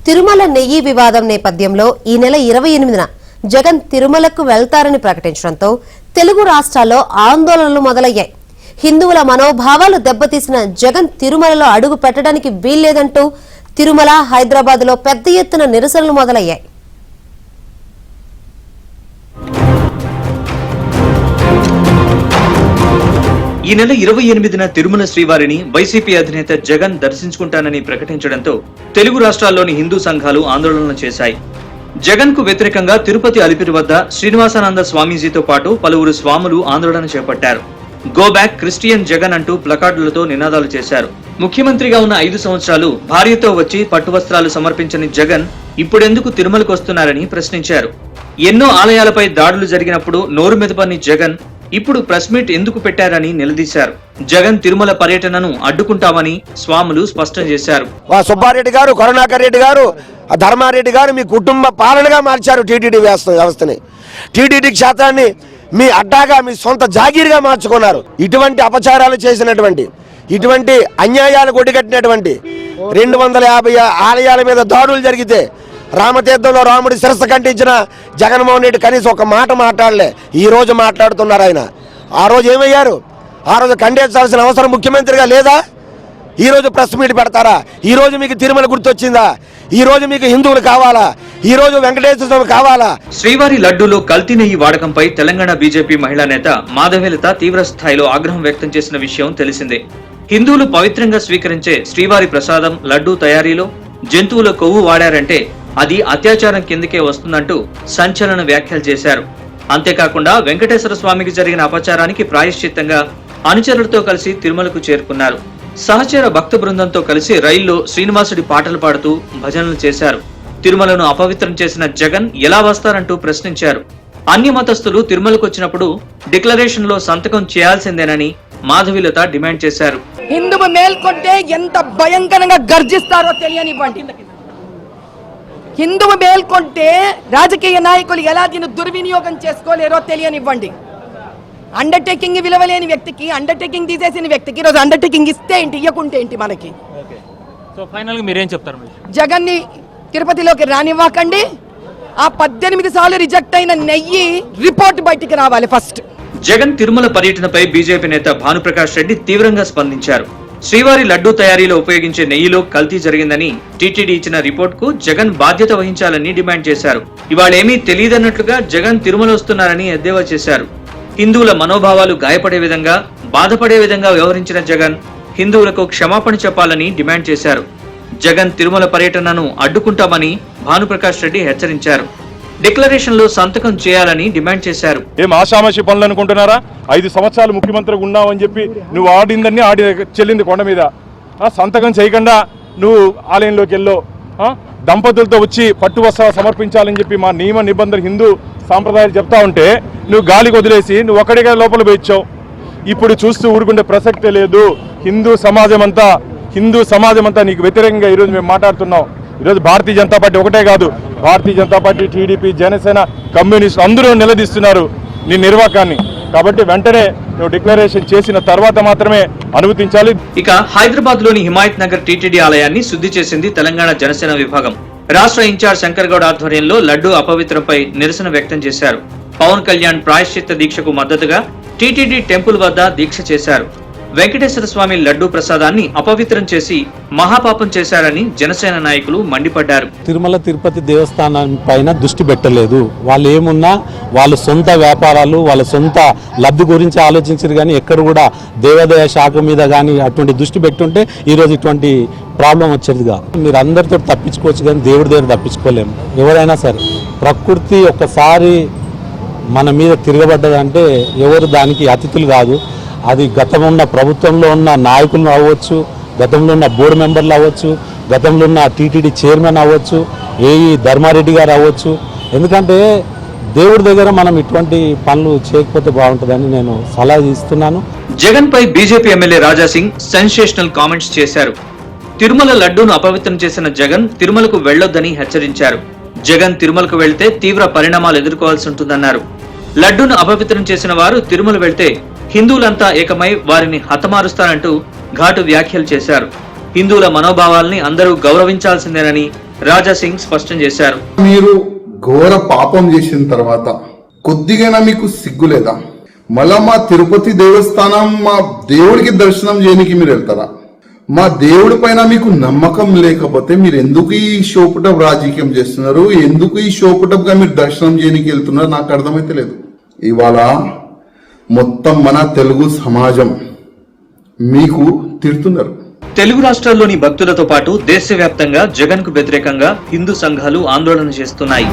తిరుమల నెయ్యి వివాదం నేపథ్యంలో ఈ నెల 28న జగన్ తిరుమలకు వెళ్తారని ప్రకటించడంతో తెలుగు రాష్ట్రాల్లో ఆందోళనలు మొదలయ్యాయి. హిందువుల మనోభావాలు దెబ్బతీసిన జగన్ తిరుమలలో అడుగు పెట్టడానికి వీల్లేదంటూ తిరుమల, హైదరాబాద్లో పెద్ద ఎత్తున నిరసనలు మొదలయ్యాయి. ఈ నెల 28న తిరుమల శ్రీవారిని వైసీపీ అధినేత జగన్ దర్శించుకుంటానని ప్రకటించడంతో తెలుగు రాష్ట్రాల్లోని హిందూ సంఘాలు ఆందోళనలు చేశాయి. జగన్ కు వ్యతిరేకంగా తిరుపతి అలిపిరి వద్ద శ్రీనివాసానంద స్వామీజీతో పాటు పలువురు స్వాములు ఆందోళన చేపట్టారు. గో బ్యాక్ క్రిస్టియన్ జగన్ అంటూ ప్లకార్డులతో నినాదాలు చేశారు. ముఖ్యమంత్రిగా ఉన్న 5 సంవత్సరాలు భార్యతో వచ్చి పట్టువస్త్రాలు సమర్పించని జగన్ ఇప్పుడెందుకు తిరుమలకు వస్తున్నారని ప్రశ్నించారు. ఎన్నో ఆలయాలపై దాడులు జరిగినప్పుడు నోరు మెదపని జగన్ ఇప్పుడు ప్రెస్ మీట్ ఎందుకు పెట్టారని నిలదీశారు. జగన్ తిరుమల పర్యటనను అడ్డుకుంటామని స్వాములు స్పష్టం చేశారు. సుబ్బారెడ్డి గారు, కరుణాకర్ రెడ్డి గారు, ధర్మారెడ్డి గారు మీ కుటుంబ పాలనగా మార్చారు టీటీడీ వ్యవస్థని. టీటీడీ క్షేత్రాన్ని మీ అడ్డాగా, మీ సొంత జాగీర్గా మార్చుకున్నారు. ఇటువంటి అపచారాలు చేసినటువంటి, ఇటువంటి అన్యాయాలు కొడిగట్టినటువంటి 250 ఆలయాల మీద దాడులు జరిగితే రామతీర్థంలో రాముడి శిరస్సు కంటించిన జగన్మోహన్ రెడ్డి కనీసం ఒక మాట మాట్లాడలే. ఈ రోజు మాట్లాడుతున్నారు ఆయన. ఆ రోజు ఏమయ్యారు? ఆ రోజు ఖండించాల్సిన అవసరం ముఖ్యమంత్రిగా లేదా? ఈ రోజు ప్రెస్ మీట్ పెడతారా? ఈ రోజు మీకు తిరుమల గుర్తొచ్చిందా? ఈ రోజు మీకు హిందువులు కావాలా? ఈ రోజు వెంకటేశ్వర స్వామి కావాలా? శ్రీవారి లడ్డూలో కల్తీ నెయ్యి వాడకంపై తెలంగాణ బీజేపీ మహిళా నేత మాధవీలత తీవ్ర స్థాయిలో ఆగ్రహం వ్యక్తం చేసిన విషయం తెలిసిందే. హిందువులు పవిత్రంగా స్వీకరించే శ్రీవారి ప్రసాదం లడ్డూ తయారీలో జంతువుల కొవ్వు వాడారంటే అది అత్యాచారం కిందకే వస్తుందంటూ సంచలన వ్యాఖ్యలు చేశారు. అంతేకాకుండా వెంకటేశ్వర స్వామికి జరిగిన అపచారానికి ప్రాయశ్చిత్తంగా అనుచరులతో కలిసి తిరుమలకు చేరుకున్నారు. సహచర భక్త బృందంతో కలిసి రైల్లో శ్రీనివాసుడి పాటలు పాడుతూ భజనలు చేశారు. తిరుమలను అపవిత్రం చేసిన జగన్ ఎలా వస్తారంటూ ప్రశ్నించారు. అన్ని మతస్థులు తిరుమలకు వచ్చినప్పుడు డిక్లరేషన్ లో సంతకం చేయాల్సిందేనని మాధవీలత డిమాండ్ చేశారు. హిందువు మేల్కొంటే ఎంత భయంకరంగా గర్జిస్తారో తెలియనివ్వండి. హిందువు మేల్కొంటే రాజకీయ నాయకులు ఎలా దీన్ని దుర్వినియోగం చేసుకోలేరో తెలియనివ్వండి. అండర్టేకింగ్ విలువలేని వ్యక్తికి అండర్టేకింగ్ తీసేసిన వ్యక్తికి ఈరోజు అండర్టేకింగ్ ఇస్తే ఏంటి, ఇవ్వకుంటే ఏంటి మనకి? సో ఫైనల్ గా మీరేం చెప్తారు? జగన్ని తిరుపతిలోకి రానివ్వకండి. ఆ 18 సార్లు రిజెక్ట్ అయిన నెయ్యి రిపోర్ట్ బయటికి రావాలి ఫస్ట్. జగన్ తిరుమల పర్యటనపై బీజేపీ నేత భానుప్రకాష్ రెడ్డి తీవ్రంగా స్పందించారు. శ్రీవారి లడ్డూ తయారీలో ఉపయోగించే నెయ్యిలో కల్తీ జరిగిందని టీటీడీ ఇచ్చిన రిపోర్టుకు జగన్ బాధ్యత వహించాలని డిమాండ్ చేశారు. ఇవాళేమీ తెలియదన్నట్లుగా జగన్ తిరుమల వస్తున్నారని ఎద్దేవా చేశారు. హిందువుల మనోభావాలు గాయపడే విధంగా, బాధపడే విధంగా వ్యవహరించిన జగన్ హిందువులకు క్షమాపణ చెప్పాలని డిమాండ్ చేశారు. జగన్ తిరుమల పర్యటనను అడ్డుకుంటామని భానుప్రకాష్ రెడ్డి హెచ్చరించారు. డిక్లరేషన్ లో సంతకం చేయాలని డిమాండ్ చేశారు. ఏం ఆషామాషి పనులు అనుకుంటున్నారా? 5 సంవత్సరాలు ముఖ్యమంత్రిగా ఉన్నావని చెప్పి నువ్వు ఆడిందని చెల్లింది కొండ మీద. సంతకం చేయకుండా నువ్వు ఆలయంలోకి వెళ్ళో, దంపతులతో వచ్చి పట్టు వస్త్రాలు సమర్పించాలని చెప్పి మా నియమ నిబంధనలు హిందూ సాంప్రదాయాలు చెప్తా ఉంటే నువ్వు గాలికి వదిలేసి నువ్వు ఒక్కడిగా లోపల పోయిచ్చావు. ఇప్పుడు చూస్తూ ఊరుకుంటే ప్రసక్తే లేదు. హిందూ సమాజం అంతా నీకు వ్యతిరేకంగా ఈరోజు మేము మాట్లాడుతున్నాం. ఈరోజు భారతీయ జనతా పార్టీ ఒకటే కాదు, Bharatiya Janata party, TDP, Janasena, communist అందరూ నిలదీస్తున్నారు నీ నిర్వాకాన్ని. కాబట్టి వెంటనే నువ్వు డిక్లరేషన్ చేసిన తర్వాత మాత్రమే అనుమతించాలి. ఇక హైదరాబాద్ లోని హిమాయత్ నగర్ టీటీడీ ఆలయాన్ని శుద్ధి చేసింది తెలంగాణ జనసేన విభాగం. రాష్ట్ర ఇన్ఛార్జ్ శంకర్ గౌడ్ ఆధ్వర్యంలో లడ్డూ అపవిత్రంపై నిరసన వ్యక్తం చేశారు. పవన్ కళ్యాణ్ ప్రాయశ్చిత్త దీక్షకు మద్దతుగా టీటీడీ టెంపుల్ వద్ద దీక్ష చేశారు. వెంకటేశ్వర స్వామి లడ్డూ ప్రసాదాన్ని అపవిత్రం చేసి మహాపాపం చేశారని జనసేన నాయకులు మండిపడ్డారు. తిరుమల తిరుపతి దేవస్థానం పైన దృష్టి పెట్టలేదు. వాళ్ళు ఏమున్నా వాళ్ళ సొంత వ్యాపారాలు, వాళ్ళ సొంత లబ్ధి గురించి ఆలోచించారు. కానీ ఎక్కడ కూడా దేవాదాయ శాఖ మీద కానీ అటువంటి దృష్టి పెట్టుంటే ఈరోజు ఇటువంటి ప్రాబ్లం వచ్చేదిగా. మీరు అందరితో తప్పించుకోవచ్చు కానీ దేవుడి దగ్గర తప్పించుకోలేము. ఎవరైనా సరే ప్రకృతి ఒక్కసారి మన మీద తిరగబడ్డదంటే ఎవరు దానికి అతిథులు కాదు. అది గతంలో ఉన్న ప్రభుత్వంలో ఉన్న నాయకులు అవ్వచ్చు, గతంలో ఉన్న బోర్డు మెంబర్లు అవ్వచ్చు, గతంలో ఉన్న టీటీడీ చైర్మన్ అవ్వచ్చు, ఏఈ ధర్మారెడ్డి గారు అవ్వచ్చు. ఎందుకంటే దేవుడి దగ్గర మనం ఇటువంటి పనులు చేయకపోతే బాగుంటుందని నేను సలహా ఇస్తున్నాను. జగన్ పై BJP MLA Raja Singh sensational comments చేశారు. తిరుమల లడ్డూను అపవిత్రం చేసిన జగన్ తిరుమలకు వెళ్లొద్దని హెచ్చరించారు. జగన్ తిరుమలకు వెళ్తే తీవ్ర పరిణామాలు ఎదుర్కోవాల్సి ఉంటుందన్నారు. లడ్డూను అపవిత్రం చేసిన వారు తిరుమల వెళ్తే హిందువులంతా ఏకమై వారిని హతమారుస్తారంటూ ఘాటు వ్యాఖ్యలు చేశారు. హిందువుల మనోభావాల్ని అందరూ గౌరవించాల్సిందేనని రాజా సింగ్ స్పష్టం చేశారు. మీరు ఘోర పాపం చేసిన తర్వాత కొద్దిగైనా మీకు సిగ్గు లేదా? మళ్ళా మా తిరుపతి దేవస్థానం మా దేవుడికి దర్శనం చేయడానికి మీరు వెళ్తారా? మా దేవుడి పైన మీకు నమ్మకం లేకపోతే మీరు ఎందుకు ఈ షోపుటప్ రాజకీయం చేస్తున్నారు? ఎందుకు ఈ షోపుటప్ గా మీరు దర్శనం చేయడానికి వెళ్తున్నారు? నాకు అర్థమైతే లేదు. ఇవాళ మొత్తం మన తెలుగు సమాజం మీకు తిడుతున్నారు. తెలుగు రాష్ట్రాల్లోని భక్తులతో పాటు దేశవ్యాప్తంగా జగన్ కు వ్యతిరేకంగా హిందూ సంఘాలు ఆందోళన చేస్తున్నాయి.